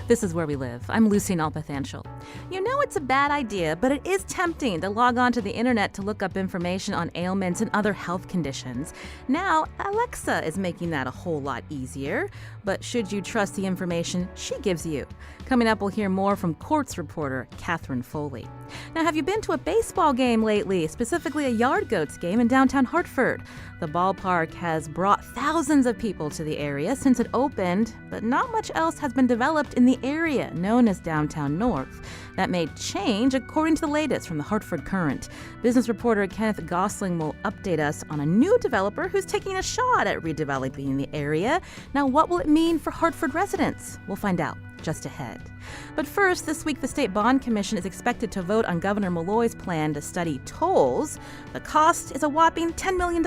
This is Where We Live. I'm Lucy Nalpathanchel. You know it's a bad idea, but it is tempting to log on to the internet to look up information on ailments and other health conditions. Now, Alexa is making that a whole lot easier. But should you trust the information she gives you? Coming up, we'll hear more from Courts reporter Catherine Foley. Now, have you been to a baseball game lately, specifically a Yard Goats game in downtown Hartford? The ballpark has brought thousands of people to the area since it opened, but not much else has been developed in the area known as Downtown North. That may change according to the latest from the Hartford Courant. Business reporter Kenneth Gosling will update us on a new developer who's taking a shot at redeveloping the area. Now, what will it mean for Hartford residents? We'll find out just ahead. But first, this week the State Bond Commission is expected to vote on Governor Malloy's plan to study tolls. The cost is a whopping $10 million.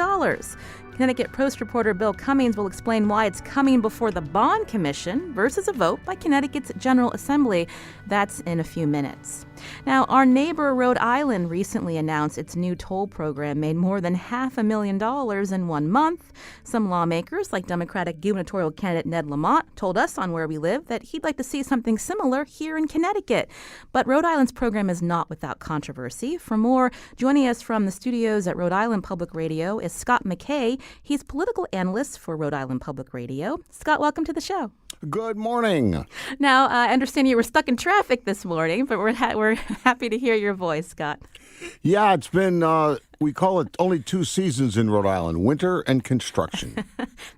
Connecticut Post reporter Bill Cummings will explain why it's coming before the Bond Commission versus a vote by Connecticut's General Assembly. That's in a few minutes. Now, our neighbor Rhode Island recently announced its new toll program made more than $500,000 in 1 month. Some lawmakers, like Democratic gubernatorial candidate Ned Lamont, told us on Where We Live that he'd like to see something similar here in Connecticut. But Rhode Island's program is not without controversy. For more, joining us from the studios at Rhode Island Public Radio is Scott McKay. He's political analyst for Rhode Island Public Radio. Scott, welcome to the show. Good morning. Now, I understand you were stuck in traffic this morning, but we're happy to hear your voice, Scott. Yeah, it's been, we call it only 2 seasons in Rhode Island, winter and construction.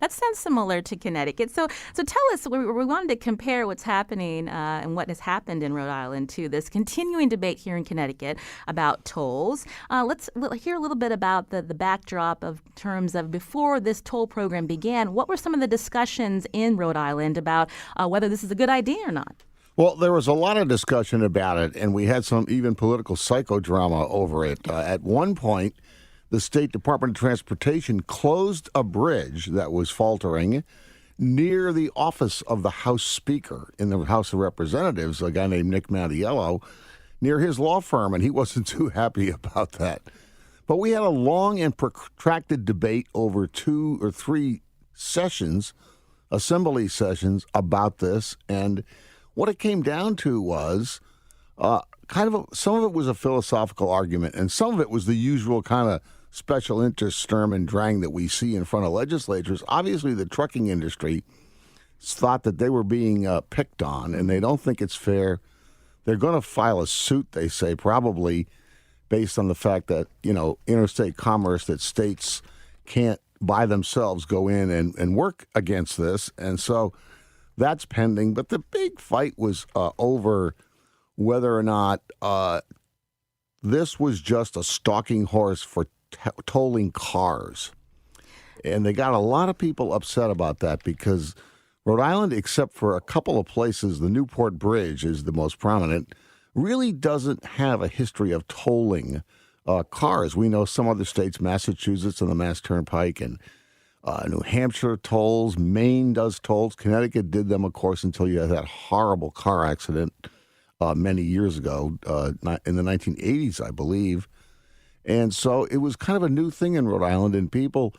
That sounds similar to Connecticut. So tell us, we wanted to compare what's happening and what has happened in Rhode Island to this continuing debate here in Connecticut about tolls. Let's hear a little bit about the backdrop of terms of before this toll program began. What were some of the discussions in Rhode Island about whether this is a good idea or not? Well, there was a lot of discussion about it, and we had some even political psychodrama over it. At one point, the State Department of Transportation closed a bridge that was faltering near the office of the House Speaker in the House of Representatives, a guy named Nick Mattiello, near his law firm, and he wasn't too happy about that. But we had a long and protracted debate over 2 or 3 sessions, assembly sessions, about this, and what it came down to was some of it was a philosophical argument, and some of it was the usual kind of special interest sturm and drang that we see in front of legislatures. Obviously, the trucking industry thought that they were being picked on, and they don't think it's fair. They're going to file a suit, they say, probably based on the fact that, interstate commerce, that states can't by themselves go in and work against this. And so that's pending, but the big fight was over whether or not this was just a stalking horse for tolling cars. And they got a lot of people upset about that because Rhode Island, except for a couple of places, the Newport Bridge is the most prominent, really doesn't have a history of tolling cars. We know some other states, Massachusetts and the Mass Turnpike, and New Hampshire tolls, Maine does tolls. Connecticut did them, of course, until you had that horrible car accident many years ago, in the 1980s, I believe. And so it was kind of a new thing in Rhode Island, and people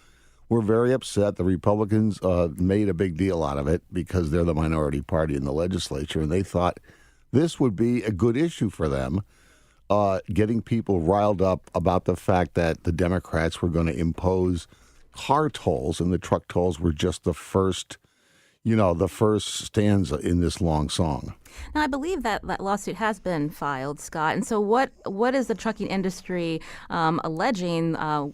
were very upset. The Republicans made a big deal out of it because they're the minority party in the legislature, and they thought this would be a good issue for them, getting people riled up about the fact that the Democrats were going to impose car tolls, and the truck tolls were just the first stanza in this long song. Now, I believe that lawsuit has been filed, Scott. And so what is the trucking industry alleging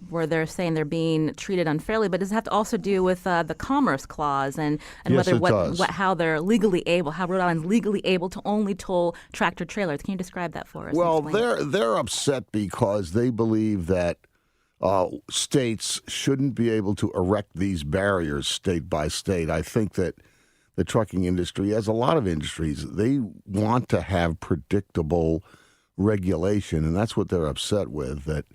where they're saying they're being treated unfairly? But does it have to also do with the Commerce Clause and yes, how they're legally able, how Rhode Island's legally able to only toll tractor trailers? Can you describe that for us? Well, they're upset because they believe that states shouldn't be able to erect these barriers state by state. I think that the trucking industry, as a lot of industries, they want to have predictable regulation, and that's what they're upset with, that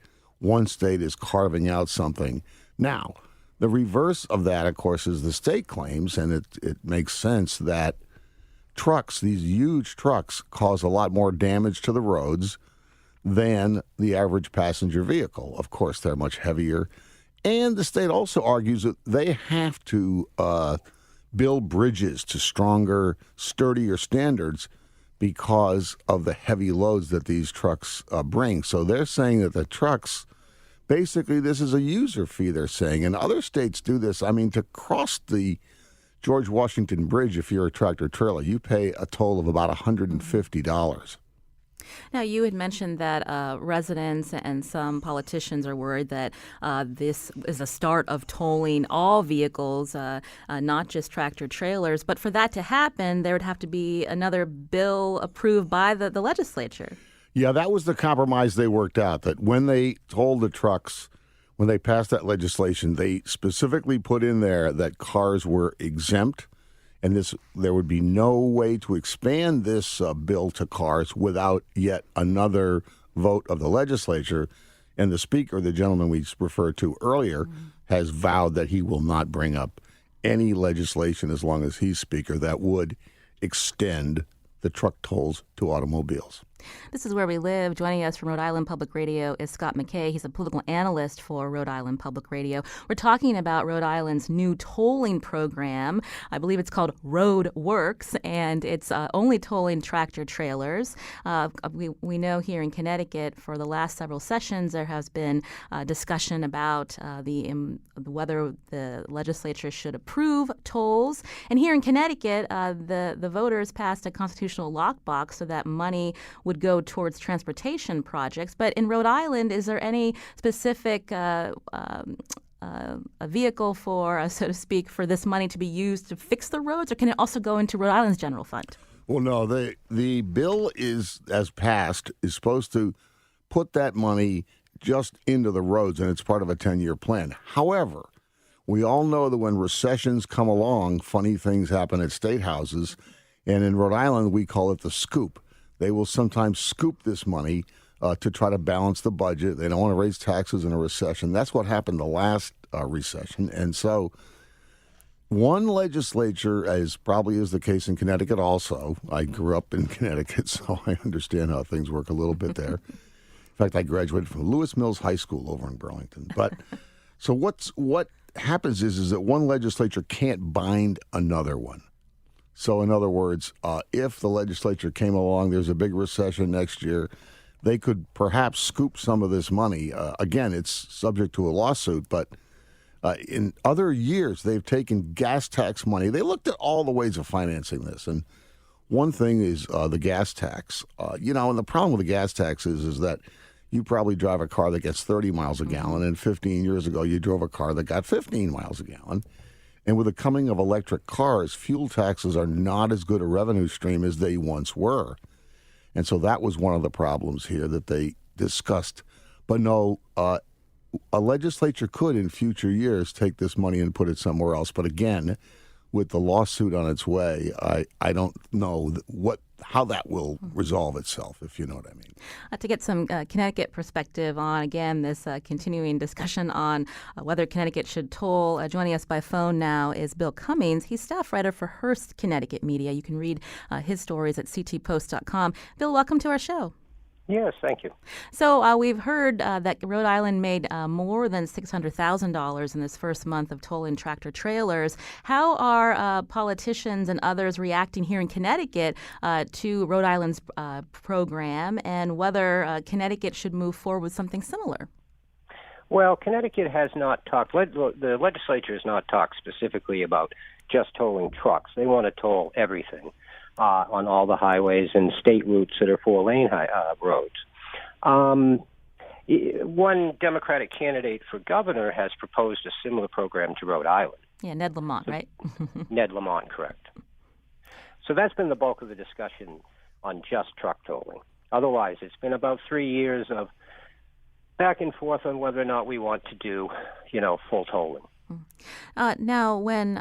one state is carving out something. Now, the reverse of that, of course, is the state claims, and it makes sense that trucks, these huge trucks, cause a lot more damage to the roads than the average passenger vehicle. Of course, they're much heavier. And the state also argues that they have to build bridges to stronger, sturdier standards because of the heavy loads that these trucks bring. So they're saying that the trucks, basically, this is a user fee, they're saying. And other states do this. I mean, to cross the George Washington Bridge, if you're a tractor trailer, you pay a toll of about $150. Now, you had mentioned that residents and some politicians are worried that this is a start of tolling all vehicles, not just tractor trailers. But for that to happen, there would have to be another bill approved by the legislature. Yeah, that was the compromise they worked out, that when they tolled the trucks, when they passed that legislation, they specifically put in there that cars were exempt. And there would be no way to expand this bill to cars without yet another vote of the legislature. And the speaker, the gentleman we referred to earlier, has vowed that he will not bring up any legislation as long as he's speaker that would extend the truck tolls to automobiles. This is Where We Live. Joining us from Rhode Island Public Radio is Scott McKay. He's a political analyst for Rhode Island Public Radio. We're talking about Rhode Island's new tolling program. I believe it's called Road Works, and it's only tolling tractor trailers. We know here in Connecticut for the last several sessions there has been discussion about whether the legislature should approve tolls. And here in Connecticut, the voters passed a constitutional lockbox so that money would go towards transportation projects. But in Rhode Island, is there any specific a vehicle for, so to speak, for this money to be used to fix the roads, or can it also go into Rhode Island's general fund? Well, no, the bill is, as passed, is supposed to put that money just into the roads, and it's part of a 10-year plan. However, we all know that when recessions come along, funny things happen at state houses, and in Rhode Island, we call it the scoop. They will sometimes scoop this money to try to balance the budget. They don't want to raise taxes in a recession. That's what happened the last recession. And so one legislature, as probably is the case in Connecticut also, I grew up in Connecticut, so I understand how things work a little bit there. In fact, I graduated from Lewis Mills High School over in Burlington. But so what happens is that one legislature can't bind another one. So, in other words, if the legislature came along, there's a big recession next year, they could perhaps scoop some of this money. Again, it's subject to a lawsuit, but in other years, they've taken gas tax money. They looked at all the ways of financing this, and one thing is the gas tax. And the problem with the gas tax is that you probably drive a car that gets 30 miles a gallon, and 15 years ago, you drove a car that got 15 miles a gallon. And with the coming of electric cars, fuel taxes are not as good a revenue stream as they once were. And so that was one of the problems here that they discussed. But no, a legislature could in future years take this money and put it somewhere else. But again, with the lawsuit on its way, I don't know how that will resolve itself, if you know what I mean. To get some Connecticut perspective on, again, this continuing discussion on whether Connecticut should toll, joining us by phone now is Bill Cummings. He's staff writer for Hearst Connecticut Media. You can read his stories at ctpost.com. Bill, welcome to our show. Yes, thank you. So we've heard that Rhode Island made more than $600,000 in this first month of tolling tractor trailers. How are politicians and others reacting here in Connecticut to Rhode Island's program, and whether Connecticut should move forward with something similar? Well, Connecticut has not talked, the legislature has not talked specifically about just tolling trucks. They want to toll everything. On all the highways and state routes that are four-lane roads. One Democratic candidate for governor has proposed a similar program to Rhode Island. Yeah, Ned Lamont, right? Ned Lamont, correct. So that's been the bulk of the discussion on just truck tolling. Otherwise, it's been about 3 years of back and forth on whether or not we want to do, full tolling. Now, when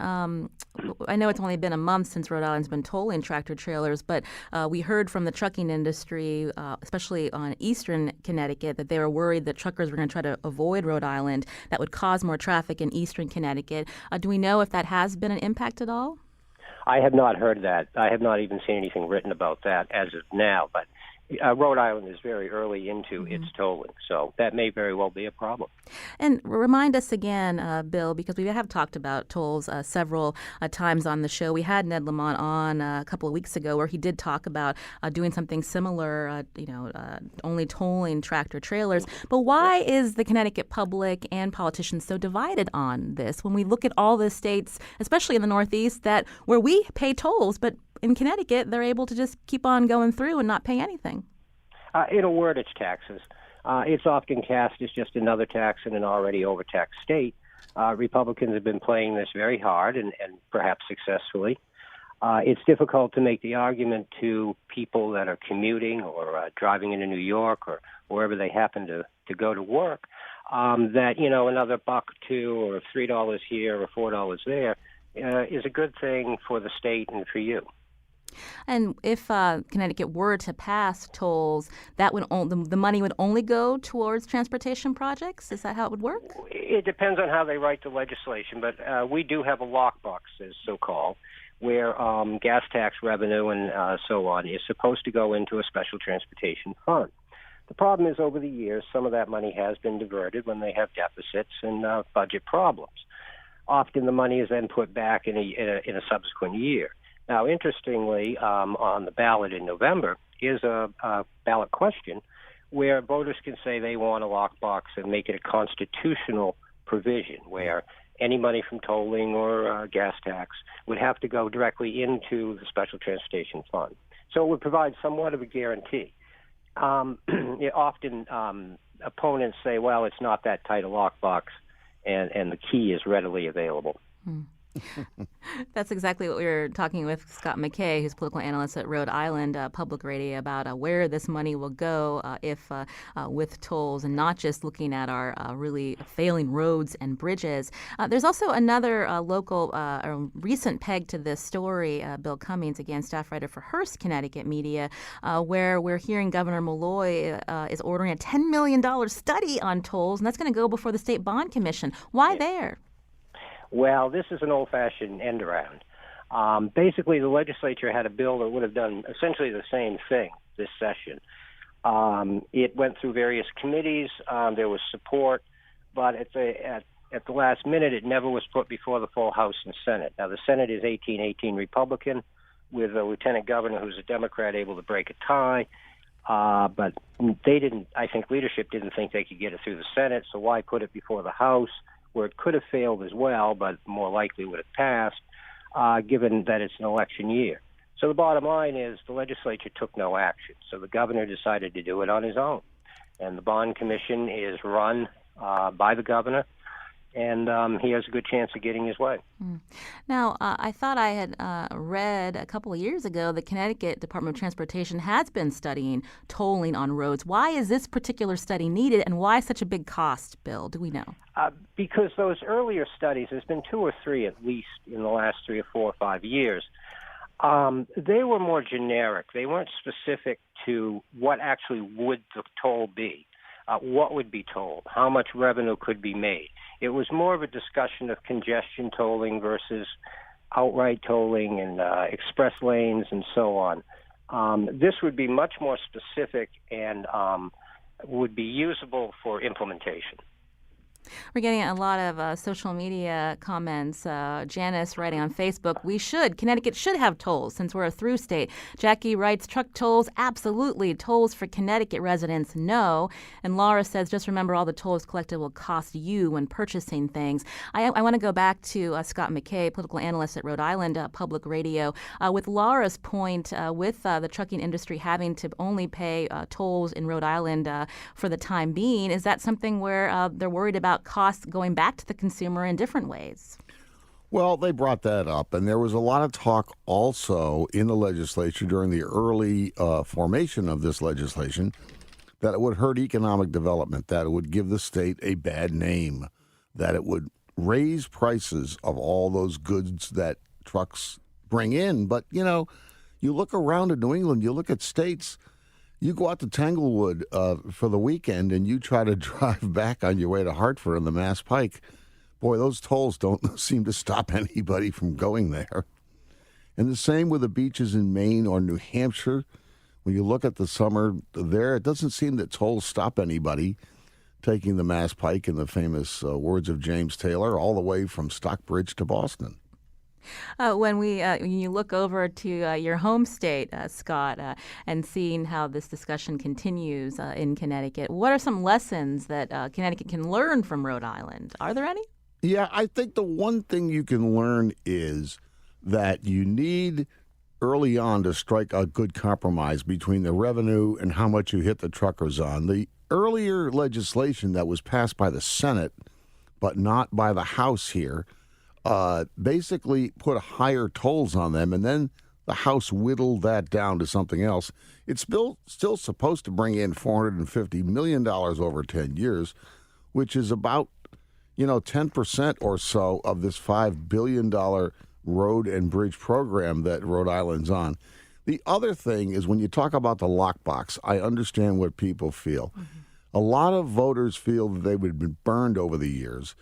I know it's only been a month since Rhode Island's been tolling tractor trailers, but we heard from the trucking industry, especially on eastern Connecticut, that they were worried that truckers were going to try to avoid Rhode Island. That would cause more traffic in eastern Connecticut. Do we know if that has been an impact at all? I have not heard that. I have not even seen anything written about that as of now, but Rhode Island is very early into its tolling, so that may very well be a problem. And remind us again, Bill, because we have talked about tolls several times on the show. We had Ned Lamont on a couple of weeks ago where he did talk about doing something similar, only tolling tractor trailers. But why is the Connecticut public and politicians so divided on this when we look at all the states, especially in the Northeast, where we pay tolls, but in Connecticut, they're able to just keep on going through and not pay anything? In a word, it's taxes. It's often cast as just another tax in an already overtaxed state. Republicans have been playing this very hard and perhaps successfully. It's difficult to make the argument to people that are commuting or driving into New York or wherever they happen to go to work that, another buck, $2 or $3 here or $4 there is a good thing for the state and for you. And if Connecticut were to pass tolls, that would the money would only go towards transportation projects? Is that how it would work? It depends on how they write the legislation, but we do have a lockbox, as so-called, where gas tax revenue and so on is supposed to go into a special transportation fund. The problem is, over the years, some of that money has been diverted when they have deficits and budget problems. Often the money is then put back in a subsequent year. Now, interestingly, on the ballot in November is a ballot question where voters can say they want a lockbox and make it a constitutional provision where any money from tolling or gas tax would have to go directly into the Special Transportation Fund. So it would provide somewhat of a guarantee. Often opponents say, well, it's not that tight a lockbox, and the key is readily available. That's exactly what we were talking with Scott McKay, who's political analyst at Rhode Island Public Radio, about where this money will go if with tolls, and not just looking at our really failing roads and bridges. There's also another local recent peg to this story, Bill Cummings, again, staff writer for Hearst Connecticut Media, where we're hearing Governor Malloy is ordering a $10 million study on tolls, and that's going to go before the State Bond Commission. Why there? Well, this is an old-fashioned end-around. Basically, the legislature had a bill that would have done essentially the same thing this session. It went through various committees. There was support, but at the last minute, it never was put before the full House and Senate. Now, the Senate is 18-18 Republican, with a lieutenant governor who's a Democrat able to break a tie. But they didn't. I think leadership didn't think they could get it through the Senate, so why put it before the House, where it could have failed as well, but more likely would have passed, given that it's an election year. So the bottom line is the legislature took no action. So the governor decided to do it on his own. And the Bond Commission is run by the governor, and he has a good chance of getting his way. Now, I thought I had read a couple of years ago the Connecticut Department of Transportation has been studying tolling on roads. Why is this particular study needed, and why such a big cost, Bill? Do we know? Because those earlier studies, there's been 2 or 3 at least in the last 3 or 4 or 5 years, they were more generic. They weren't specific to what actually would the toll be, what would be tolled, how much revenue could be made. It was more of a discussion of congestion tolling versus outright tolling and express lanes and so on. This would be much more specific and would be usable for implementation. We're getting a lot of social media comments. Janice writing on Facebook, Connecticut should have tolls since we're a through state. Jackie writes, truck tolls, absolutely. Tolls for Connecticut residents, no. And Laura says, just remember all the tolls collected will cost you when purchasing things. I want to go back to Scott McKay, political analyst at Rhode Island Public Radio. With Laura's point, with the trucking industry having to only pay tolls in Rhode Island for the time being, is that something where they're worried about costs going back to the consumer in different ways? Well, they brought that up, and there was a lot of talk also in the legislature during the early formation of this legislation that it would hurt economic development, that it would give the state a bad name, that it would raise prices of all those goods that trucks bring in. But, you look around in New England, you look at states. You go out to Tanglewood for the weekend and you try to drive back on your way to Hartford on the Mass Pike. Boy, those tolls don't seem to stop anybody from going there. And the same with the beaches in Maine or New Hampshire, when you look at the summer there, it doesn't seem that tolls stop anybody taking the Mass Pike, in the famous words of James Taylor, all the way from Stockbridge to Boston. When you look over to your home state, Scott, and seeing how this discussion continues in Connecticut, what are some lessons that Connecticut can learn from Rhode Island? Are there any? Yeah, I think the one thing you can learn is that you need early on to strike a good compromise between the revenue and how much you hit the truckers on. The earlier legislation that was passed by the Senate, but not by the House here, basically put higher tolls on them, and then the House whittled that down to something else. It's still supposed to bring in $450 million over 10 years, which is about 10% or so of this $5 billion road and bridge program that Rhode Island's on. The other thing is, when you talk about the lockbox, I understand what people feel. Mm-hmm. A lot of voters feel that they would have been burned over the years,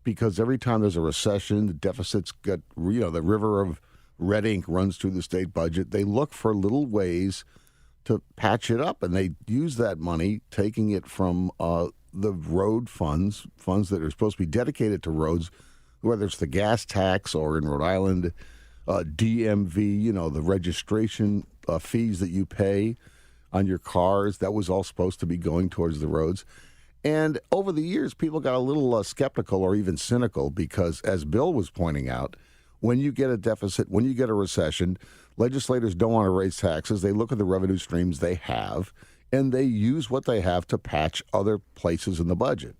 because every time there's a recession, the deficits get, the river of red ink runs through the state budget. They look for little ways to patch it up, and they use that money, taking it from the road funds that are supposed to be dedicated to roads, whether it's the gas tax or, in Rhode Island, DMV, the registration fees that you pay on your cars. That was all supposed to be going towards the roads. And over the years, people got a little skeptical or even cynical, because, as Bill was pointing out, when you get a deficit, when you get a recession, legislators don't want to raise taxes. They look at the revenue streams they have, and they use what they have to patch other places in the budget.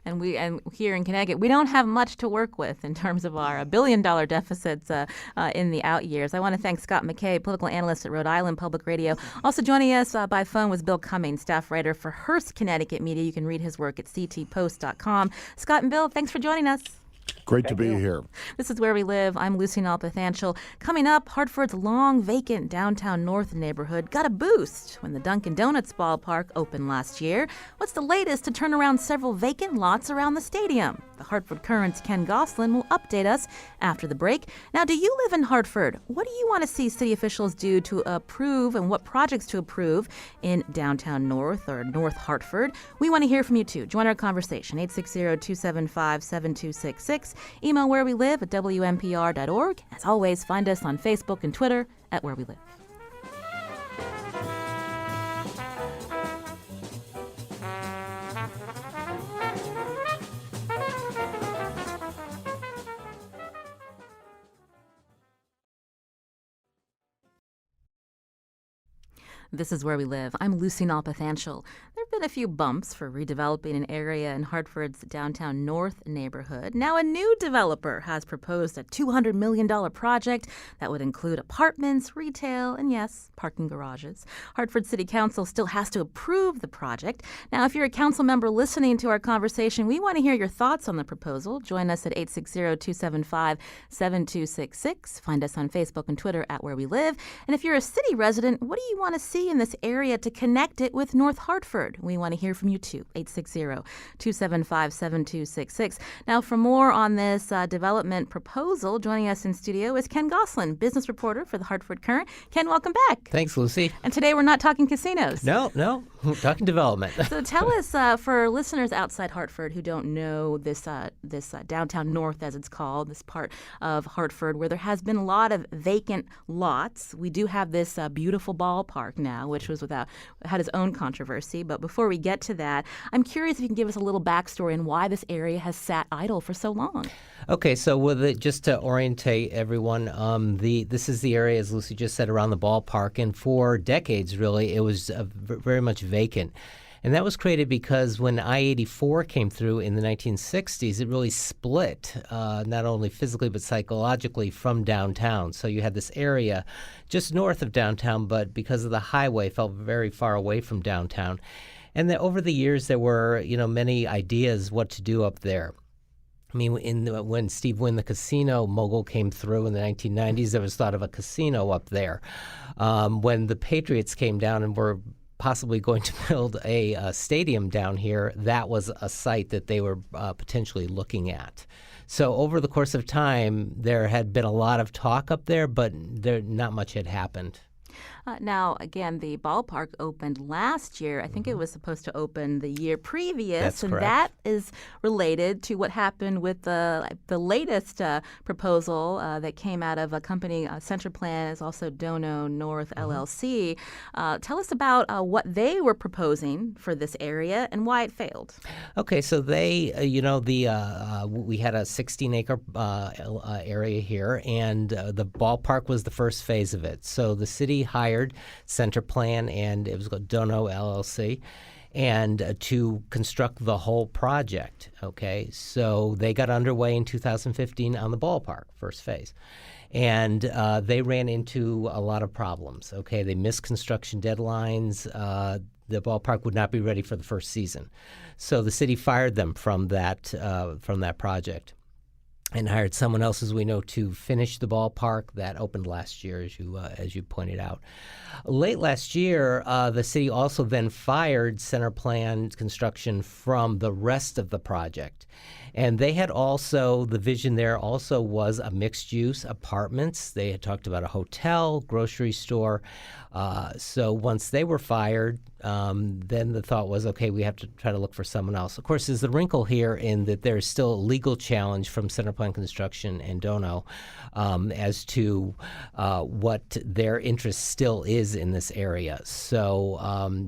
And here in Connecticut, we don't have much to work with in terms of our $1 billion deficits in the out years. I want to thank Scott McKay, political analyst at Rhode Island Public Radio. Also joining us by phone was Bill Cummings, staff writer for Hearst Connecticut Media. You can read his work at ctpost.com. Scott and Bill, thanks for joining us. Great to be here. This is Where We Live. I'm Lucy Nalpathanchel. Coming up, Hartford's long vacant downtown north neighborhood got a boost when the Dunkin' Donuts ballpark opened last year. What's the latest to turn around several vacant lots around the stadium? The Hartford Current's Ken Gosselin will update us after the break. Now, do you live in Hartford? What do you want to see city officials do to approve, and what projects to approve in downtown North or North Hartford? We want to hear from you too. Join our conversation, 860-275-7266. Email Where We Live at WNPR.org. As always, find us on Facebook and Twitter at Where We Live. This is Where We Live. I'm Lucy Nalpathanchel. There have been a few bumps for redeveloping an area in Hartford's downtown North neighborhood. Now, a new developer has proposed a $200 million project that would include apartments, retail, and yes, parking garages. Hartford City Council still has to approve the project. Now, if you're a council member listening to our conversation, we want to hear your thoughts on the proposal. Join us at 860-275-7266. Find us on Facebook and Twitter at Where We Live. And if you're a city resident, what do you want to see in this area to connect it with North Hartford? We want to hear from you too. 860-275-7266. Now, for more on this development proposal, joining us in studio is Ken Gosselin, business reporter for the Hartford Current. Ken, welcome back. Thanks, Lucy. And today we're not talking casinos. No, we're talking development. So tell us, for listeners outside Hartford who don't know this downtown North, as it's called, this part of Hartford where there has been a lot of vacant lots. We do have this beautiful ballpark now, which had its own controversy. But before we get to that, I'm curious if you can give us a little backstory on why this area has sat idle for so long. Okay, so just to orientate everyone, this is the area, as Lucy just said, around the ballpark, and for decades, really, it was very much vacant. And that was created because when I-84 came through in the 1960s, it really split, not only physically but psychologically, from downtown. So you had this area just north of downtown, but because of the highway, felt very far away from downtown. And over the years, there were many ideas what to do up there. I mean, when Steve Wynn, the casino mogul, came through in the 1990s, there was thought of a casino up there. When the Patriots came down and were possibly going to build a stadium down here, that was a site that they were potentially looking at. So over the course of time, there had been a lot of talk up there, but not much had happened. Now, again, the ballpark opened last year. I think it was supposed to open the year previous. That's and correct. that is related to what happened with the latest proposal that came out of a company, CenterPlan, is also Dono North LLC. Tell us about what they were proposing for this area and why it failed. Okay, so they, we had a 16-acre area here, and the ballpark was the first phase of it. So the city hired CenterPlan, and it was called Dono LLC, and to construct the whole project. Okay, so they got underway in 2015 on the ballpark, first phase. And they ran into a lot of problems. Okay, they missed construction deadlines. The ballpark would not be ready for the first season, so the city fired them from that project, and hired someone else, as we know, to finish the ballpark. That opened last year, as you pointed out. Late last year, the city also then fired CenterPlan Construction from the rest of the project. And they had also, the vision there also was a mixed-use apartments. They had talked about a hotel, grocery store. So once they were fired, then the thought was, okay, we have to try to look for someone else. Of course, there's the wrinkle here in that there's still a legal challenge from CenterPlan Construction and Dono as to what their interest still is in this area. So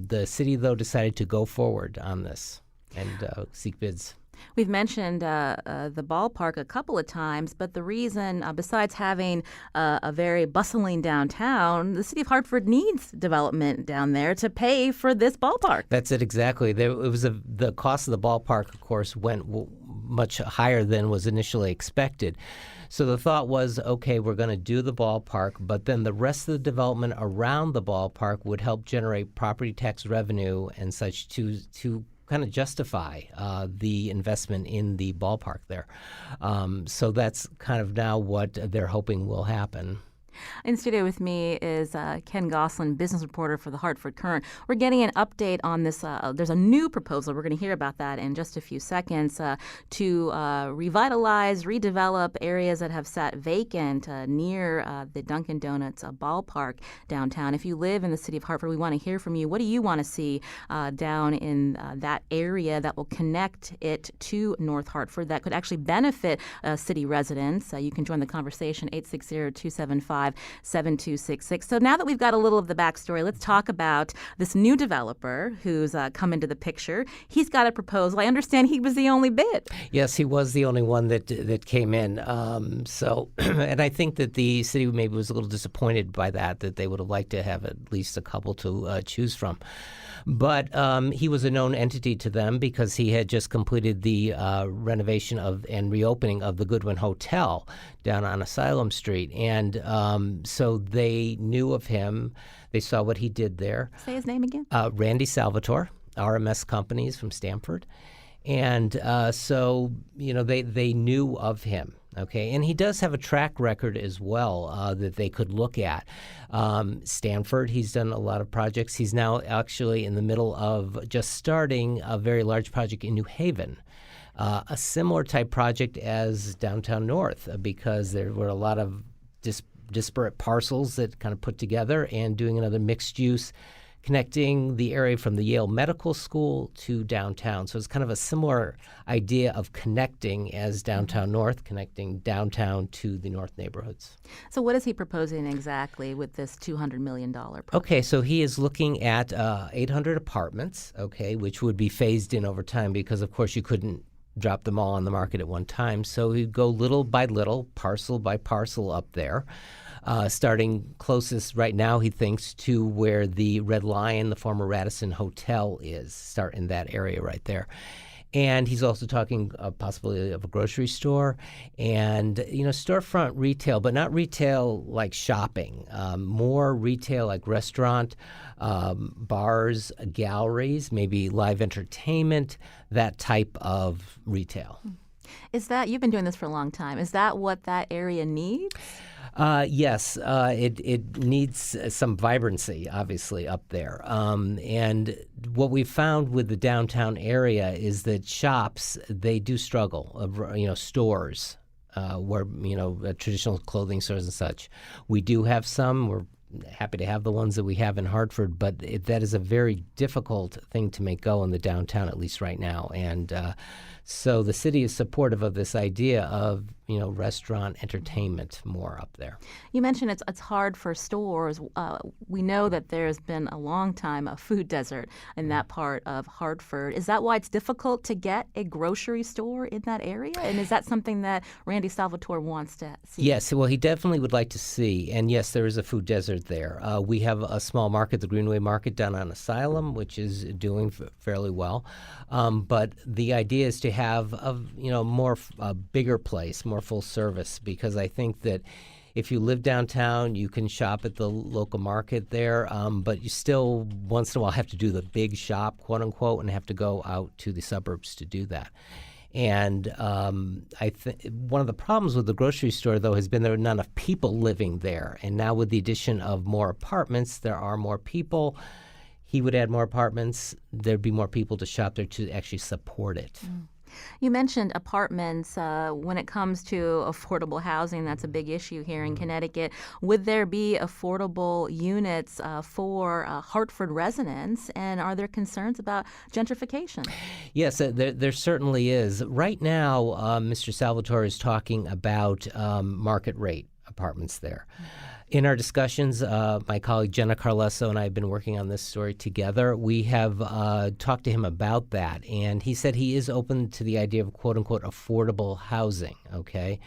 the city, though, decided to go forward on this and seek bids. We've mentioned the ballpark a couple of times, but the reason, besides having a very bustling downtown, the city of Hartford needs development down there to pay for this ballpark. That's it, exactly. The cost of the ballpark, of course, went much higher than was initially expected. So the thought was, okay, we're going to do the ballpark, but then the rest of the development around the ballpark would help generate property tax revenue and such to kind of justify the investment in the ballpark there. So that's kind of now what they're hoping will happen. In studio with me is Ken Gosselin, business reporter for the Hartford Courant. We're getting an update on this. There's a new proposal. We're going to hear about that in just a few seconds to revitalize, redevelop areas that have sat vacant near the Dunkin' Donuts ballpark downtown. If you live in the city of Hartford, we want to hear from you. What do you want to see down in that area that will connect it to North Hartford that could actually benefit city residents? You can join the conversation, 860-275-7266. So now that we've got a little of the backstory, let's talk about this new developer who's come into the picture. He's got a proposal. I understand he was the only bid. Yes, he was the only one that came in. And I think that the city maybe was a little disappointed by that they would have liked to have at least a couple to choose from. But he was a known entity to them because he had just completed the renovation and reopening of the Goodwin Hotel down on Asylum Street. And so they knew of him. They saw what he did there. Say his name again. Randy Salvatore, RMS Companies from Stamford. And so, they knew of him. Okay, and he does have a track record as well that they could look at. Stanford, he's done a lot of projects. He's now actually in the middle of just starting a very large project in New Haven, a similar type project as Downtown North, because there were a lot of disparate parcels that kind of put together, and doing another mixed use, connecting the area from the Yale Medical School to downtown. So it's kind of a similar idea of connecting as Downtown North, connecting downtown to the north neighborhoods. So what is he proposing exactly with this $200 million project? Okay, so he is looking at 800 apartments, okay, which would be phased in over time because, of course, you couldn't drop them all on the market at one time. So he'd go little by little, parcel by parcel up there. Starting closest right now, he thinks, to where the Red Lion, the former Radisson Hotel, is. Start in that area right there. And he's also talking possibility of a grocery store and, storefront retail, but not retail like shopping, more retail like restaurant, bars, galleries, maybe live entertainment, that type of retail. Is that, you've been doing this for a long time, is that what that area needs? Yes, it needs some vibrancy, obviously, up there. And what we've found with the downtown area is that shops, they do struggle, stores, where, traditional clothing stores and such. We do have some. We're happy to have the ones that we have in Hartford, but that is a very difficult thing to make go in the downtown, at least right now. And so the city is supportive of this idea of, restaurant entertainment more up there. You mentioned it's hard for stores. We know that there's been a long time a food desert in that part of Hartford. Is that why it's difficult to get a grocery store in that area? And is that something that Randy Salvatore wants to see? Yes, well, he definitely would like to see. And yes, there is a food desert there. We have a small market, the Greenway Market down on Asylum, which is doing fairly well. But the idea is to have a bigger place, more full service, because I think that if you live downtown, you can shop at the local market there, but you still once in a while have to do the big shop, quote unquote, and have to go out to the suburbs to do that. And I think one of the problems with the grocery store, though, has been there are not enough people living there. And now with the addition of more apartments, there are more people. He would add more apartments. There'd be more people to shop there to actually support it. You mentioned apartments. When it comes to affordable housing, that's a big issue here in Connecticut. Would there be affordable units for Hartford residents, and are there concerns about gentrification? Yes, there certainly is. Right now, Mr. Salvatore is talking about market rate apartments there. In our discussions, my colleague Jenna Carlesso and I have been working on this story together. We have talked to him about that, and he said he is open to the idea of quote-unquote affordable housing, okay?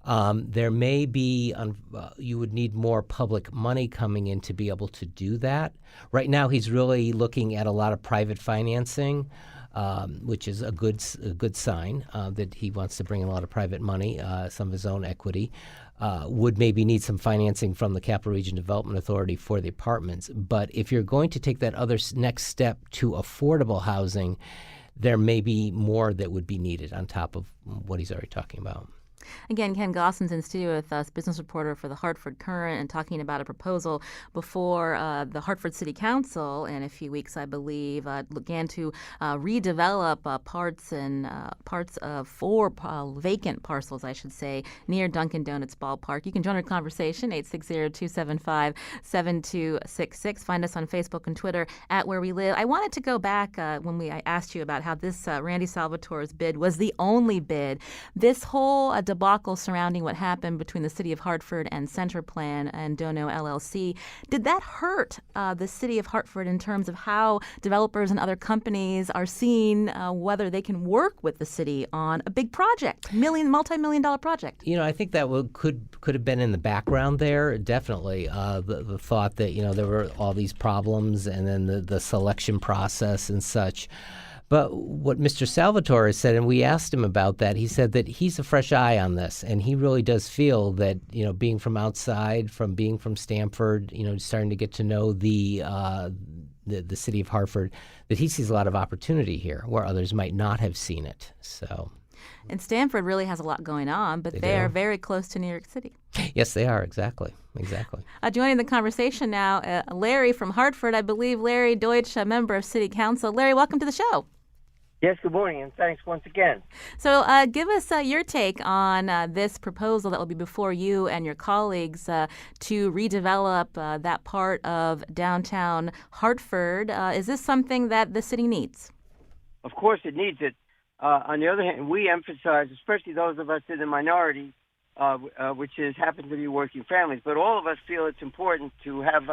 There may be, you would need more public money coming in to be able to do that. Right now, he's really looking at a lot of private financing, which is a good sign that he wants to bring in a lot of private money, some of his own equity. Would maybe need some financing from the Capital Region Development Authority for the apartments. But if you're going to take that other next step to affordable housing, there may be more that would be needed on top of what he's already talking about. Again, Ken Gosson's in studio with us, business reporter for the Hartford Courant, and talking about a proposal before the Hartford City Council in a few weeks, I believe, began to redevelop parts of 4 vacant parcels, I should say, near Dunkin' Donuts ballpark. You can join our conversation, 860-275-7266. Find us on Facebook and Twitter at Where We Live. I wanted to go back when I asked you about how this Randy Salvatore's bid was the only bid. This whole debacle surrounding what happened between the city of Hartford and CenterPlan and Dono LLC, did that hurt the city of Hartford in terms of how developers and other companies are seeing whether they can work with the city on a big project, multi-million-dollar project? I think that could have been in the background there, definitely. The thought that, there were all these problems and then the selection process and such. But what Mr. Salvatore said, and we asked him about that, he said that he's a fresh eye on this, and he really does feel that, being from outside, being from Stamford, starting to get to know the city of Hartford, that he sees a lot of opportunity here where others might not have seen it. So, and Stamford really has a lot going on, but they are very close to New York City. Yes, they are, exactly. Joining the conversation now, Larry from Hartford, I believe. Larry Deutsch, a member of City Council. Larry, welcome to the show. Yes, good morning, and thanks once again. So give us your take on this proposal that will be before you and your colleagues to redevelop that part of downtown Hartford. Is this something that the city needs? Of course it needs it. On the other hand, we emphasize, especially those of us in the minority, which happen to be working families, but all of us feel it's important to have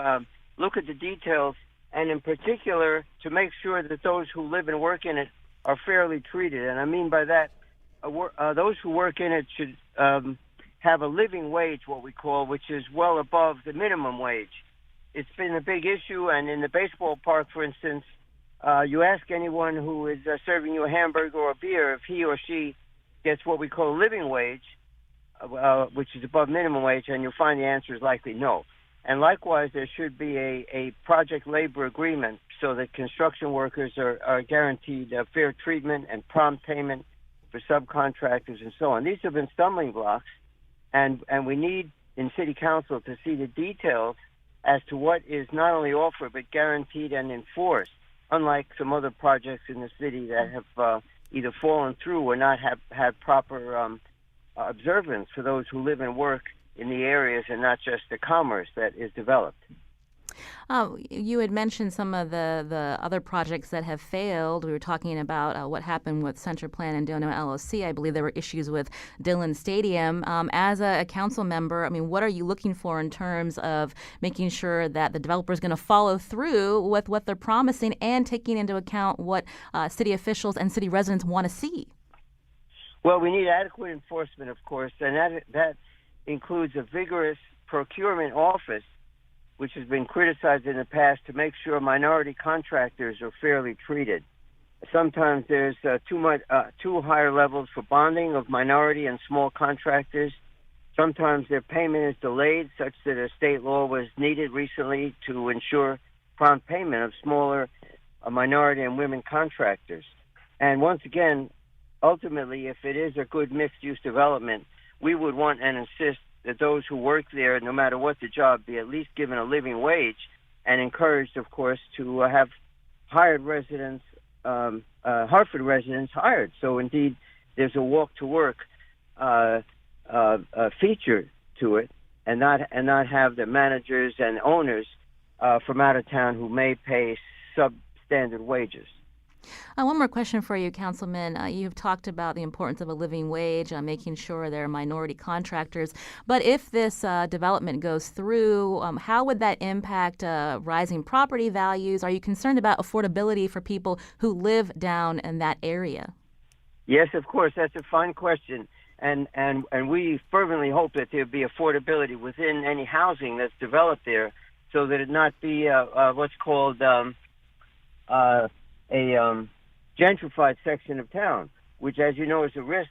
look at the details, and in particular to make sure that those who live and work in it are fairly treated. And I mean by that, those who work in it should have a living wage, what we call, which is well above the minimum wage. It's been a big issue, and in the baseball park, for instance, you ask anyone who is serving you a hamburger or a beer if he or she gets what we call a living wage, which is above minimum wage, and you'll find the answer is likely no. And likewise, there should be a project labor agreement so that construction workers are guaranteed fair treatment and prompt payment for subcontractors and so on. These have been stumbling blocks, and we need in City Council to see the details as to what is not only offered but guaranteed and enforced, unlike some other projects in the city that have either fallen through or not have had proper observance for those who live and work in the areas and not just the commerce that is developed. You had mentioned some of the other projects that have failed. We were talking about what happened with Center Plan and Dono LLC. I believe there were issues with Dillon Stadium. As a council member, I mean, what are you looking for in terms of making sure that the developer is going to follow through with what they're promising and taking into account what city officials and city residents want to see? Well, we need adequate enforcement, of course, and that includes a vigorous procurement office, which has been criticized in the past, to make sure minority contractors are fairly treated. Sometimes there's too higher levels for bonding of minority and small contractors. Sometimes their payment is delayed, such that a state law was needed recently to ensure prompt payment of smaller minority and women contractors. And once again, ultimately, if it is a good mixed-use development, we would want and insist that those who work there, no matter what the job, be at least given a living wage and encouraged, of course, to have hired residents, Hartford residents hired. So, indeed, there's a walk-to-work feature to it, and not have the managers and owners from out of town who may pay substandard wages. One more question for you, Councilman. You've talked about the importance of a living wage, making sure there are minority contractors. But if this development goes through, how would that impact rising property values? Are you concerned about affordability for people who live down in that area? Yes, of course. That's a fine question. And we fervently hope that there be affordability within any housing that's developed there, so that it not be what's called a gentrified section of town, which, as you know, is a risk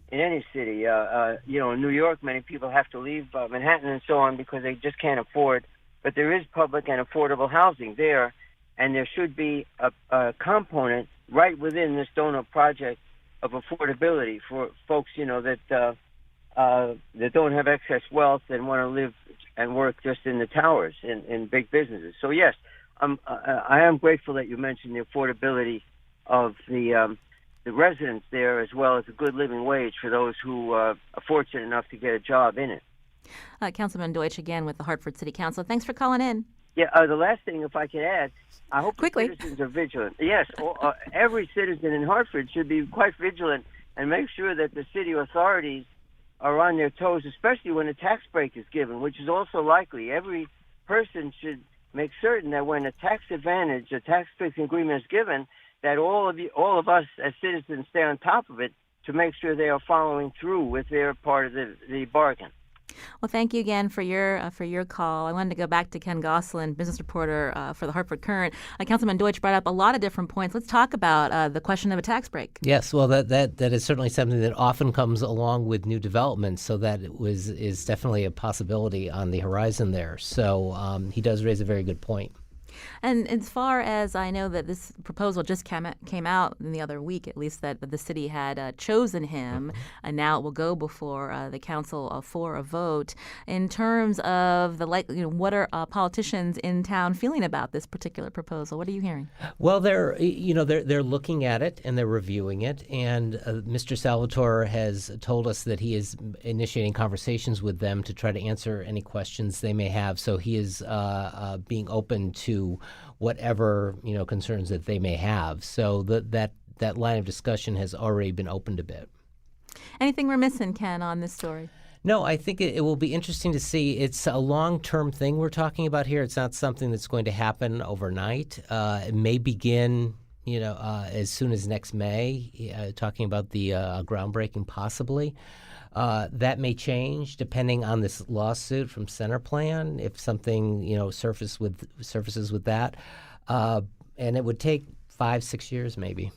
in any city. In New York, many people have to leave Manhattan and so on because they just can't afford. But there is public and affordable housing there, and there should be a component right within this donut project of affordability for folks, that don't have excess wealth and want to live and work just in the towers in big businesses. So yes, I am grateful that you mentioned the affordability of the residents there, as well as a good living wage for those who are fortunate enough to get a job in it. Councilman Deutsch again with the Hartford City Council. Thanks for calling in. Yeah, the last thing, if I could add, I hope quickly. The citizens are vigilant. Yes, every citizen in Hartford should be quite vigilant and make sure that the city authorities are on their toes, especially when a tax break is given, which is also likely. Every person should make certain that when a tax advantage, a tax fixing agreement is given, that all of us as citizens stay on top of it to make sure they are following through with their part of the bargain. Well, thank you again for your call. I wanted to go back to Ken Gosselin, business reporter for the Hartford Courant. Councilman Deutsch brought up a lot of different points. Let's talk about the question of a tax break. Yes, well, that is certainly something that often comes along with new developments, so that is definitely a possibility on the horizon there. So he does raise a very good point. And as far as I know, that this proposal just came out in the other week, at least, that the city had chosen him, and now it will go before the council for a vote. In terms of what are politicians in town feeling about this particular proposal? What are you hearing? Well, they're looking at it and they're reviewing it, and Mr. Salvatore has told us that he is initiating conversations with them to try to answer any questions they may have. So he is being open to whatever concerns that they may have. So that line of discussion has already been opened a bit. Anything we're missing, Ken, on this story? No, I think it will be interesting to see. It's a long-term thing we're talking about here. It's not something that's going to happen overnight. It may begin, as soon as next May, talking about the groundbreaking possibly. That may change depending on this lawsuit from Center Plan, if something surfaces with that, and it would take 5-6 years maybe.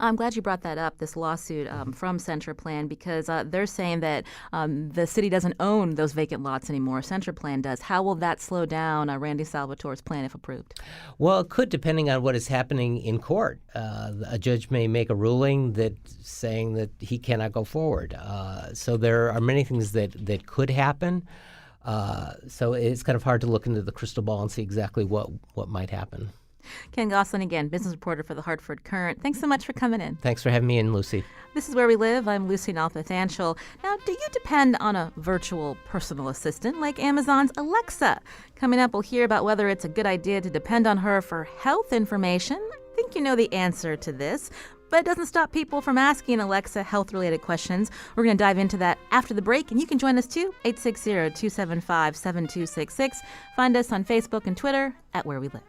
I'm glad you brought that up, this lawsuit from Center Plan, because they're saying that the city doesn't own those vacant lots anymore. Center Plan does. How will that slow down Randy Salvatore's plan if approved? Well, it could, depending on what is happening in court. A judge may make a ruling that saying that he cannot go forward. So there are many things that could happen. So it's kind of hard to look into the crystal ball and see exactly what might happen. Ken Gosselin again, business reporter for the Hartford Courant. Thanks so much for coming in. Thanks for having me in, Lucy. This is Where We Live. I'm Lucy Nalpathanchel. Now, do you depend on a virtual personal assistant like Amazon's Alexa? Coming up, we'll hear about whether it's a good idea to depend on her for health information. I think you know the answer to this, but it doesn't stop people from asking Alexa health-related questions. We're going to dive into that after the break, and you can join us too, 860-275-7266. Find us on Facebook and Twitter at Where We Live.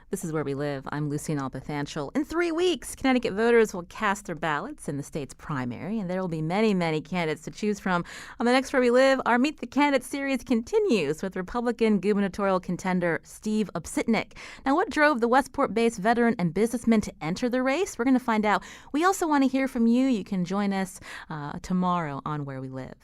This is Where We Live. I'm Lucy Nalpathanchel. In 3 weeks, Connecticut voters will cast their ballots in the state's primary, and there will be many, many candidates to choose from. On the next Where We Live, our Meet the Candidates series continues with Republican gubernatorial contender Steve Obsitnik. Now, what drove the Westport-based veteran and businessman to enter the race? We're going to find out. We also want to hear from you. You can join us tomorrow on Where We Live.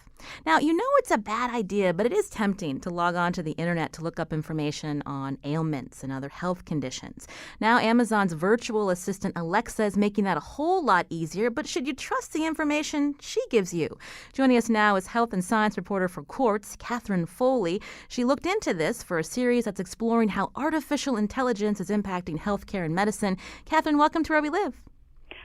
Now, you know it's a bad idea, but it is tempting to log on to the internet to look up information on ailments and other health conditions. Now, Amazon's virtual assistant Alexa is making that a whole lot easier, but should you trust the information she gives you? Joining us now is health and science reporter for Quartz, Catherine Foley. She looked into this for a series that's exploring how artificial intelligence is impacting healthcare and medicine. Catherine, welcome to Where We Live.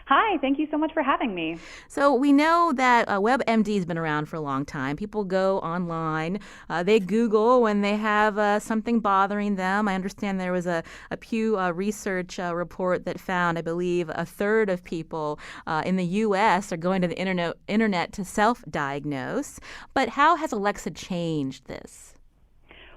Hi, thank you so much for having me. So we know that WebMD has been around for a long time. People go online, they Google when they have something bothering them. I understand there was a Pew Research report that found, I believe, a third of people in the U.S. are going to the internet to self-diagnose. But how has Alexa changed this?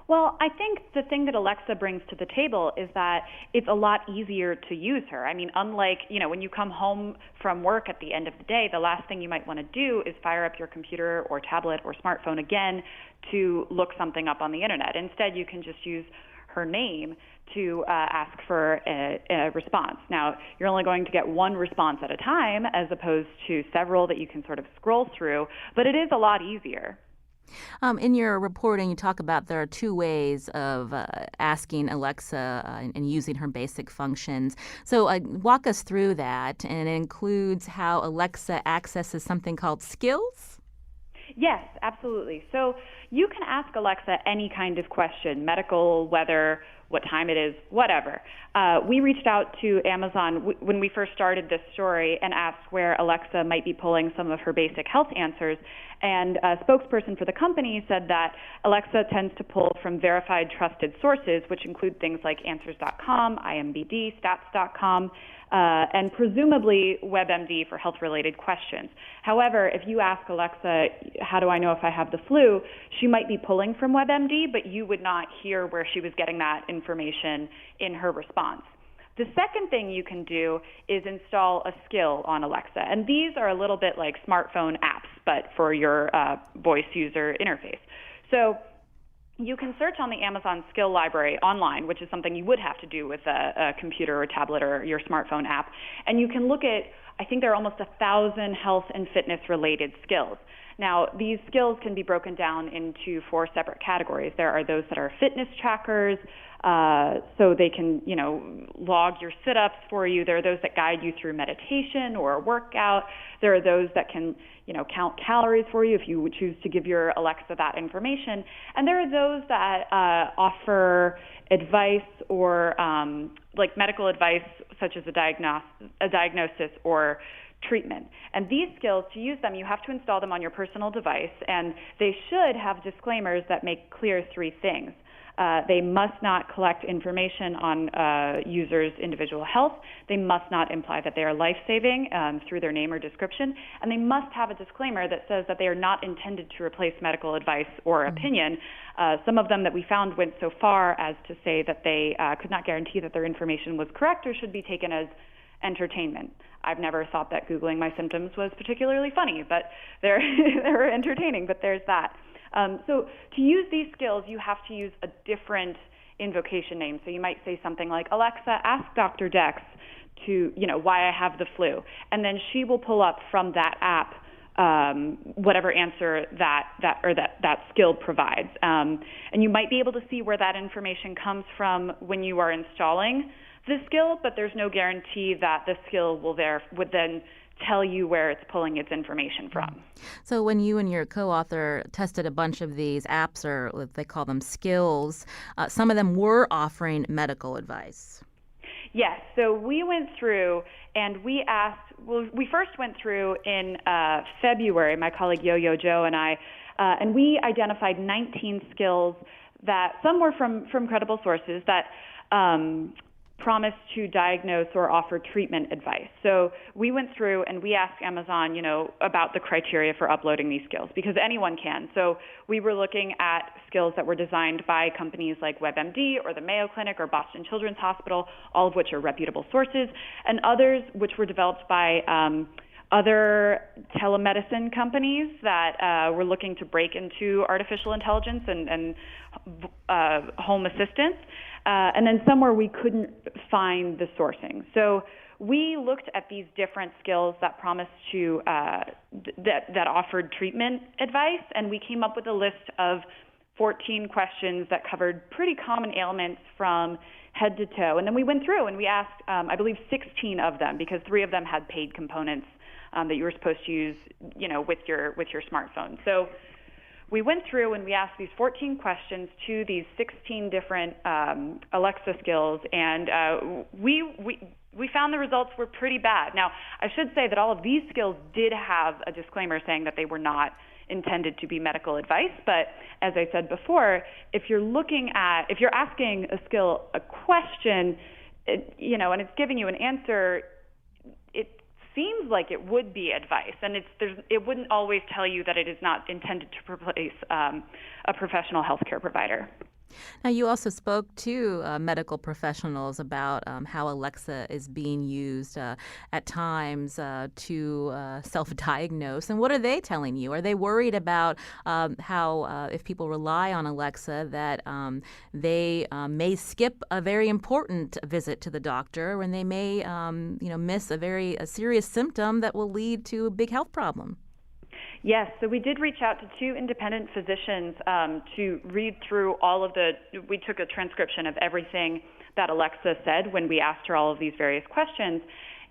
Well, I think the thing that Alexa brings to the table is that it's a lot easier to use her. I mean, unlike, when you come home from work at the end of the day, the last thing you might want to do is fire up your computer or tablet or smartphone again to look something up on the internet. Instead, you can just use her name to ask for a response. Now, you're only going to get one response at a time as opposed to several that you can sort of scroll through, but it is a lot easier. In your reporting, you talk about there are two ways of asking Alexa and using her basic functions. So walk us through that, and it includes how Alexa accesses something called skills? Yes, absolutely. So you can ask Alexa any kind of question, medical, weather, what time it is, whatever. We reached out to Amazon when we first started this story and asked where Alexa might be pulling some of her basic health answers. And a spokesperson for the company said that Alexa tends to pull from verified trusted sources, which include things like Answers.com, IMBD, Stats.com, and presumably WebMD for health-related questions. However, if you ask Alexa, how do I know if I have the flu, she might be pulling from WebMD, but you would not hear where she was getting that information in her response. The second thing you can do is install a skill on Alexa, and these are a little bit like smartphone apps, but for your voice user interface. So you can search on the Amazon skill library online, which is something you would have to do with a computer or tablet or your smartphone app, and you can look at, I think there are almost 1,000 health and fitness related skills. Now, these skills can be broken down into 4 separate categories. There are those that are fitness trackers, so they can, log your sit-ups for you. There are those that guide you through meditation or a workout. There are those that can, count calories for you if you would choose to give your Alexa that information. And there are those that offer advice or like medical advice, such as a diagnosis or treatment. And these skills, to use them, you have to install them on your personal device, and they should have disclaimers that make clear 3 things. They must not collect information on users' individual health. They must not imply that they are life-saving through their name or description. And they must have a disclaimer that says that they are not intended to replace medical advice or opinion. Some of them that we found went so far as to say that they could not guarantee that their information was correct or should be taken as entertainment. I've never thought that Googling my symptoms was particularly funny, but they're entertaining, but there's that. So to use these skills, you have to use a different invocation name. So you might say something like, Alexa, ask Dr. Dex to, why I have the flu. And then she will pull up from that app whatever answer that skill provides. And you might be able to see where that information comes from when you are installing the skill, but there's no guarantee that the skill would then tell you where it's pulling its information from. So when you and your co-author tested a bunch of these apps, or they call them skills, some of them were offering medical advice. Yes. So we went through and we first went through in February, my colleague Yo-Yo Joe and I, and we identified 19 skills that some were from credible sources that promised to diagnose or offer treatment advice. So we went through and we asked Amazon, about the criteria for uploading these skills, because anyone can. So we were looking at skills that were designed by companies like WebMD or the Mayo Clinic or Boston Children's Hospital, all of which are reputable sources, and others which were developed by other telemedicine companies that were looking to break into artificial intelligence and home assistance. And then somewhere we couldn't find the sourcing. So we looked at these different skills that promised to that offered treatment advice, and we came up with a list of 14 questions that covered pretty common ailments from head to toe. And then we went through and we asked, I believe, 16 of them, because 3 of them had paid components that you were supposed to use, with your smartphone. So we went through and we asked these 14 questions to these 16 different Alexa skills, and we found the results were pretty bad. Now, I should say that all of these skills did have a disclaimer saying that they were not intended to be medical advice, but as I said before, if you're asking a skill a question, and it's giving you an answer, it seems like it would be advice, and it wouldn't always tell you that it is not intended to replace a professional healthcare provider. Now, you also spoke to medical professionals about how Alexa is being used at times to self-diagnose. And what are they telling you? Are they worried about how if people rely on Alexa that they may skip a very important visit to the doctor, when they may miss a serious symptom that will lead to a big health problem? Yes, so we did reach out to 2 independent physicians to read through we took a transcription of everything that Alexa said when we asked her all of these various questions.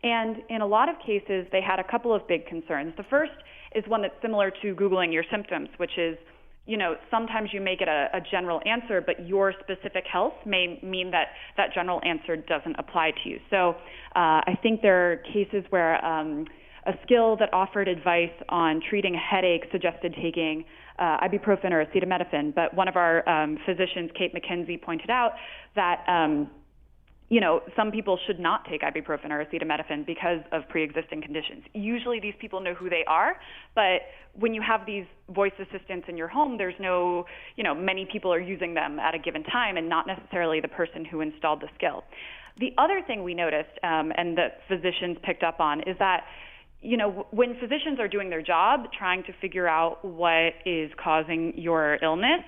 And in a lot of cases, they had a couple of big concerns. The first is one that's similar to Googling your symptoms, which is, sometimes you may get a general answer, but your specific health may mean that that general answer doesn't apply to you. So I think there are cases where a skill that offered advice on treating a headache suggested taking ibuprofen or acetaminophen, but one of our physicians, Kate McKenzie, pointed out that some people should not take ibuprofen or acetaminophen because of pre-existing conditions. Usually these people know who they are, but when you have these voice assistants in your home, there's no, many people are using them at a given time and not necessarily the person who installed the skill. The other thing we noticed, and that physicians picked up on, is that when physicians are doing their job, trying to figure out what is causing your illness,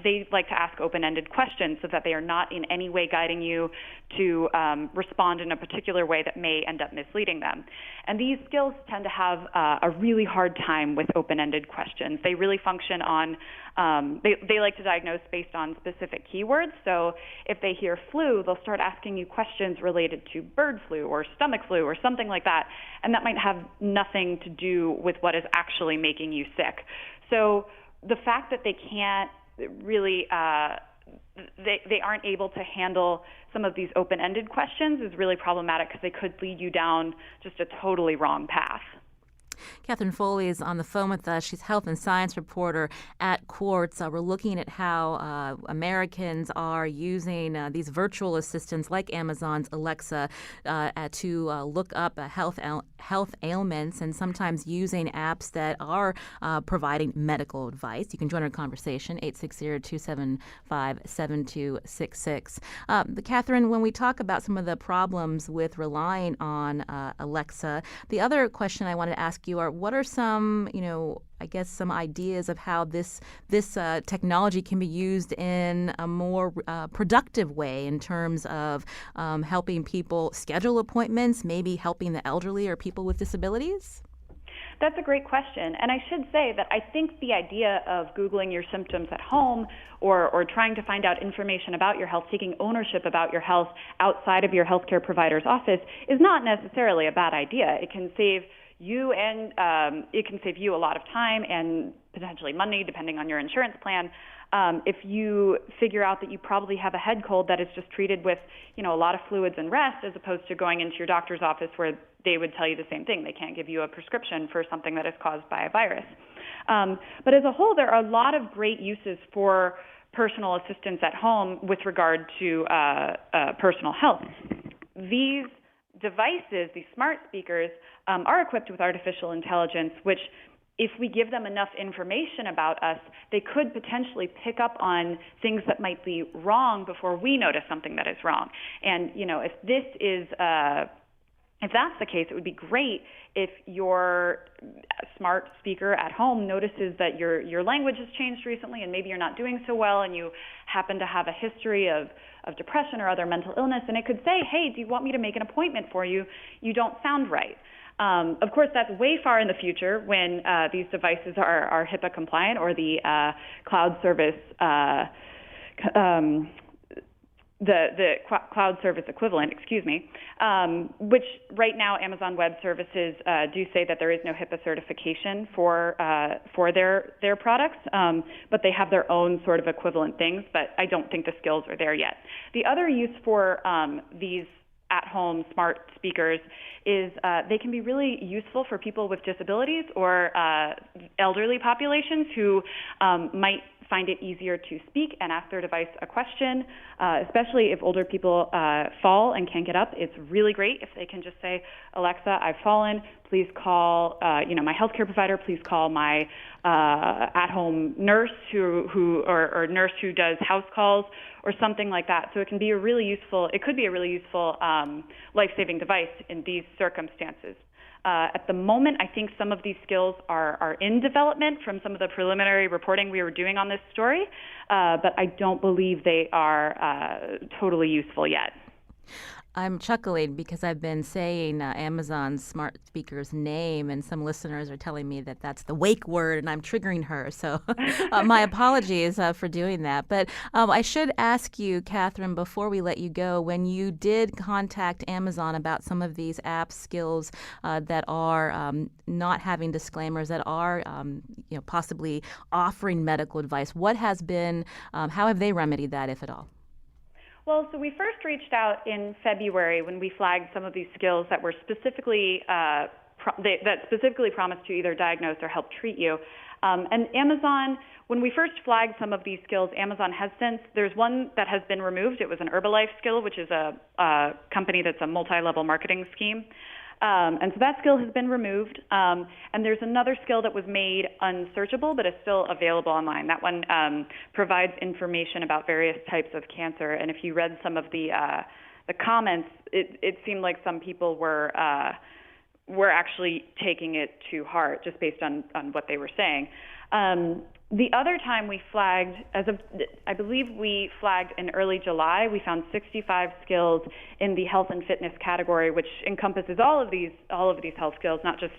they like to ask open-ended questions so that they are not in any way guiding you to respond in a particular way that may end up misleading them. And these skills tend to have a really hard time with open-ended questions. They really function on, they like to diagnose based on specific keywords. So if they hear flu, they'll start asking you questions related to bird flu or stomach flu or something like that. And that might have nothing to do with what is actually making you sick. So the fact that they can't really, they aren't able to handle some of these open-ended questions is really problematic, because they could lead you down just a totally wrong path. Catherine Foley is on the phone with us. She's health and science reporter at Quartz. We're looking at how Americans are using these virtual assistants like Amazon's Alexa to look up health ailments, and sometimes using apps that are providing medical advice. You can join our conversation, 860-275-7266. Catherine, when we talk about some of the problems with relying on Alexa, the other question I wanted to ask you are, what are some, some ideas of how this technology can be used in a more productive way in terms of helping people schedule appointments, maybe helping the elderly or people with disabilities? That's a great question. And I should say that I think the idea of Googling your symptoms at home or trying to find out information about your health, taking ownership about your health outside of your healthcare provider's office is not necessarily a bad idea. It can save you a lot of time and potentially money, depending on your insurance plan. If you figure out that you probably have a head cold that is just treated with, a lot of fluids and rest, as opposed to going into your doctor's office where they would tell you the same thing. They can't give you a prescription for something that is caused by a virus. But as a whole, there are a lot of great uses for personal assistance at home with regard to personal health. These devices, these smart speakers, are equipped with artificial intelligence, which if we give them enough information about us, they could potentially pick up on things that might be wrong before we notice something that is wrong. And, if that's the case, it would be great if your smart speaker at home notices that your language has changed recently and maybe you're not doing so well and you happen to have a history of depression or other mental illness, and it could say, hey, do you want me to make an appointment for you? You don't sound right. Of course, that's way far in the future when these devices are HIPAA compliant or the cloud service the cloud service equivalent, which right now Amazon Web Services do say that there is no HIPAA certification for their products, but they have their own sort of equivalent things, but I don't think the skills are there yet. The other use for these at-home smart speakers is they can be really useful for people with disabilities or elderly populations who might find it easier to speak and ask their device a question, especially if older people fall and can't get up. It's really great if they can just say, Alexa, I've fallen. Please call, my healthcare provider. Please call my at-home nurse or nurse who does house calls or something like that. So it could be a really useful life-saving device in these circumstances. At the moment, I think some of these skills are in development from some of the preliminary reporting we were doing on this story, but I don't believe they are totally useful yet. I'm chuckling because I've been saying Amazon's smart speaker's name, and some listeners are telling me that that's the wake word, and I'm triggering her. So my apologies for doing that. But I should ask you, Catherine, before we let you go, when you did contact Amazon about some of these app skills that are not having disclaimers, that are possibly offering medical advice, what has been, how have they remedied that, if at all? Well, so we first reached out in February when we flagged some of these skills that were specifically promised to either diagnose or help treat you. And Amazon, when we first flagged some of these skills, Amazon has since, there's one that has been removed. It was an Herbalife skill, which is a company that's a multi-level marketing scheme. And so that skill has been removed. And there's another skill that was made unsearchable, but is still available online. That one provides information about various types of cancer. And if you read some of the comments, it seemed like some people were actually taking it to heart just based on what they were saying. The other time we flagged, I believe we flagged in early July, we found 65 skills in the health and fitness category, which encompasses all of these health skills, not just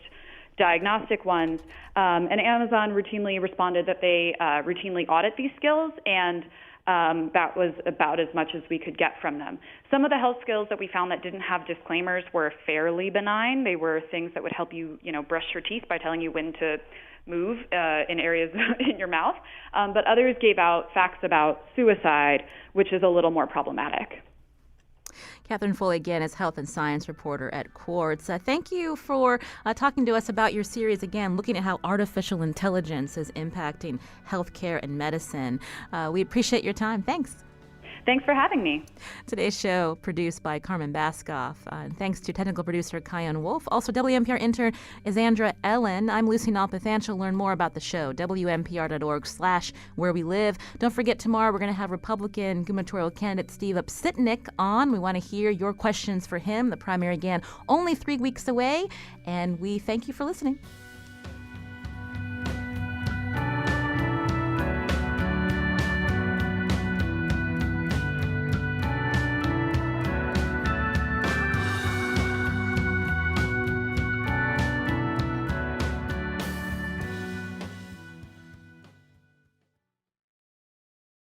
diagnostic ones. And Amazon routinely responded that they routinely audit these skills, and that was about as much as we could get from them. Some of the health skills that we found that didn't have disclaimers were fairly benign. They were things that would help you, brush your teeth by telling you when to move in areas in your mouth. But others gave out facts about suicide, which is a little more problematic. Catherine Foley, again, is health and science reporter at Quartz. Thank you for talking to us about your series, again, looking at how artificial intelligence is impacting healthcare and medicine. We appreciate your time. Thanks. Thanks for having me. Today's show produced by Carmen Baskoff. And thanks to technical producer Kion Wolf. Also, WNPR intern is Andra Ellen. I'm Lucy Nalpathanchel. Learn more about the show, WNPR.org/where we live. Don't forget, tomorrow we're going to have Republican gubernatorial candidate Steve Upsitnik on. We want to hear your questions for him. The primary, again, only 3 weeks away. And we thank you for listening.